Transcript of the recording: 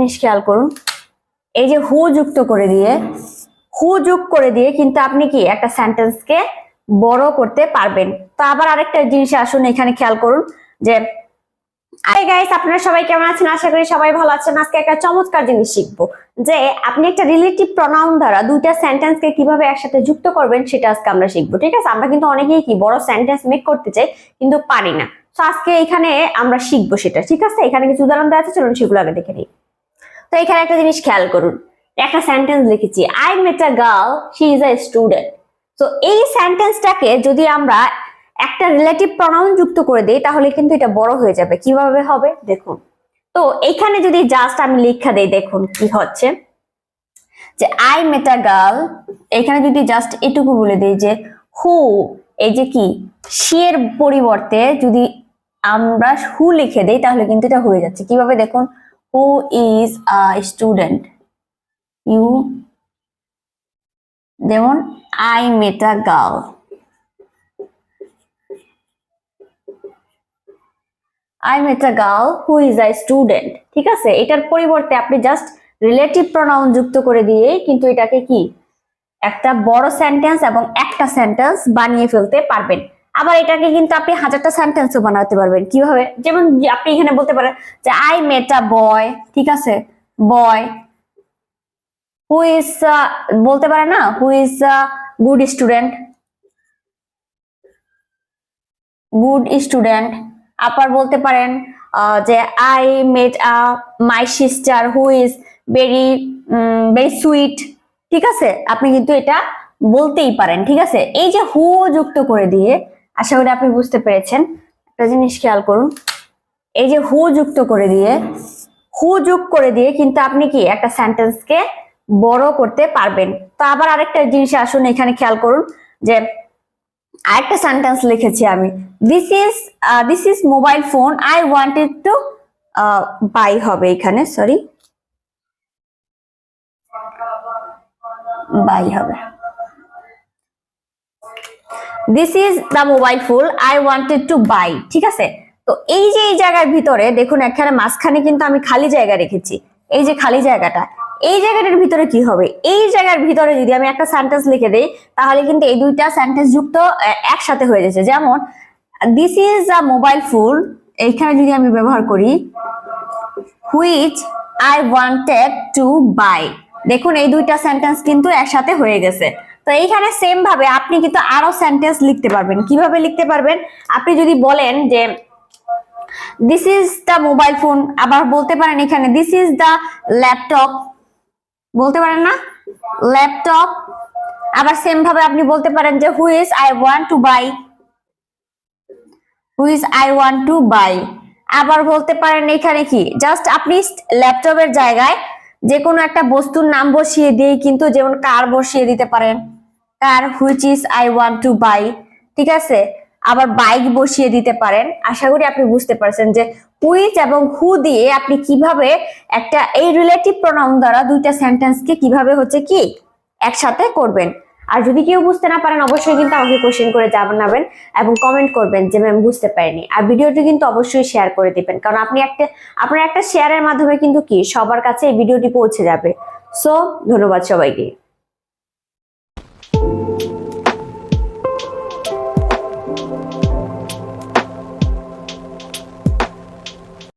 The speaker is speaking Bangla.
জিনিস খেয়াল করুন, এই যে হু যুক্ত করে দিয়ে, হু যোগ করে দিয়ে কিন্তু আপনি কি একটা সেন্টেন্সকে বড় করতে পারবেন। তো আবার আরেকটা জিনিস আসুন, এখানে খেয়াল করুন যে আরে গাইস, আপনারা সবাই কেমন আছেন? আশা করি সবাই ভালো আছেন। আজকে একটা চমৎকার জিনিস শিখবো যে আপনি একটা রিলেটিভ প্রনাউন দ্বারা দুইটা সেন্টেন্সকে কিভাবে একসাথে যুক্ত করবেন, সেটা আজকে আমরা শিখবো। ঠিক আছে, আমরা কিন্তু অনেকেই কি বড় সেন্টেন্স মেক করতে চাই কিন্তু পারি না। তো আজকে এখানে আমরা শিখবো সেটা। ঠিক আছে, এখানে কিছু উদাহরণ দেওয়া আছে, চলুন সেগুলো আগে দেখে নিই। তো এখানে একটা জিনিস খেয়াল করুন, একটা সেন্টেন্স লিখেছি, I met a girl, she is a student. তো এই সেন্টেন্সটাকে যদি আমরা একটা রিলেটিভ প্রনাউন যুক্ত করে দেই তাহলে কিন্তু এটা বড় হয়ে যাবে। কিভাবে হবে দেখুন। তো এখানে যদি জাস্ট আমি লেখা দেই, দেখুন কি হচ্ছে যে আই মেট আ গার্ল, এখানে যদি জাস্ট এটুকু বলে দেই যে হু, এই যে কি শি এর পরিবর্তে যদি আমরা হু লিখে দেই তাহলে কিন্তু এটা হয়ে যাচ্ছে। কিভাবে দেখুন, who is a student, you, যেমন I met a girl, I met a girl who is a student. ঠিক আছে, এটার পরিবর্তে আপনি জাস্ট রিলেটিভ প্রনাউন যুক্ত করে দিয়ে কিন্তু এটাকে কি একটা বড় সেন্টেন্স এবং একটা সেন্টেন্স বানিয়ে ফেলতে পারবেন। আবার এটাকে কিন্তু আপনি হাজারটা সেন্টেন্সও বানাতে পারবেন। কিভাবে, যেমন আপনি এখানে বলতে পারেন যে আই মেট আ বয়, ঠিক আছে, বয় হু ইজ, বলতে পারে না, হু is a good student, good student. আবার বলতে পারেন যে I met a my sister who is very very sweet. ঠিক আছে, আপনি কিন্তু এটা বলতেই পারেন। ঠিক আছে, এই যে হু যুক্ত করে দিয়ে, আশা করি আপনি বুঝতে পেরেছেন। একটা জিনিস খেয়াল করুন, এই যে হু যুক্ত করে দিয়ে, হু যোগ করে দিয়ে কিন্তু আপনি কি একটা সেন্টেন্সকে বড় করতে পারবেন। তো আবার আরেকটা জিনিস আসুন, এখানে খেয়াল করুন যে আরেকটা সেন্টেন্স লিখেছি আমি, this is mobile phone I wanted to buy, হবে এখানে, সরি, বাই হবে, this is the mobile phone I wanted to buy. ঠিক আছে, তো এই যে এই জায়গার ভিতরে দেখুন, এখানে মাঝখানে কিন্তু আমি খালি জায়গা রেখেছি। এই যে খালি জায়গাটা, এই জায়গাটার ভিতরে কি হবে, এই জায়গার ভিতরে যদি আমি একটা সেন্টেন্স লিখে দেই তাহলে কিন্তু এই দুইটা সেন্টেন্স যুক্ত একসাথে হয়ে যাচ্ছে। যেমন this is a mobile phone, এইখানে যদি আমি ব্যবহার করি which I wanted to buy, দেখুন এই দুইটা সেন্টেন্স কিন্তু একসাথে হয়ে গেছে। তো এইখানে সেম ভাবে আপনি কিন্তু আরো সেন্টেন্স লিখতে পারবেন। কিভাবে লিখতে পারবেন, আপনি যদি বলেন যে this is the mobile phone, আবার বলতে পারেন এখানে দিস ইজ দ্য ল্যাপটপ, বলতে পারেন না, ল্যাপটপ। আবার সেম ভাবে আপনি বলতে পারেন যে which I want to buy, which I want to buy. আবার বলতে পারেন এখানে কি জাস্ট আপনি ল্যাপটপের জায়গায় যে কোনো একটা বস্তুর নাম বসিয়ে দিয়ে কিন্তু, যেমন কার বসিয়ে দিতে পারেন, car, which is I want to buy. ঠিক আছে, আবার বাইক বসিয়ে দিতে পারেন। আশা করি আপনি বুঝতে পারছেন যে হুইচ এবং হু দিয়ে আপনি কিভাবে একটা এই রিলেটিভ প্রোনাউন দ্বারা দুইটা সেন্টেন্সকে কিভাবে হচ্ছে কি একসাথে করবেন। আর যদি কেউ বুঝতে না পারেন অবশ্যই কিন্তু আমাকে কোশ্চেন করে জানাবেন এবং কমেন্ট করবেন যে ম্যাম বুঝতে পারিনি। আর ভিডিওটি কিন্তু অবশ্যই শেয়ার করে দিবেন, কারণ আপনার একটা শেয়ারের মাধ্যমে কিন্তু কি সবার কাছে এই ভিডিওটি পৌঁছে যাবে। সো ধন্যবাদ সবাইকে।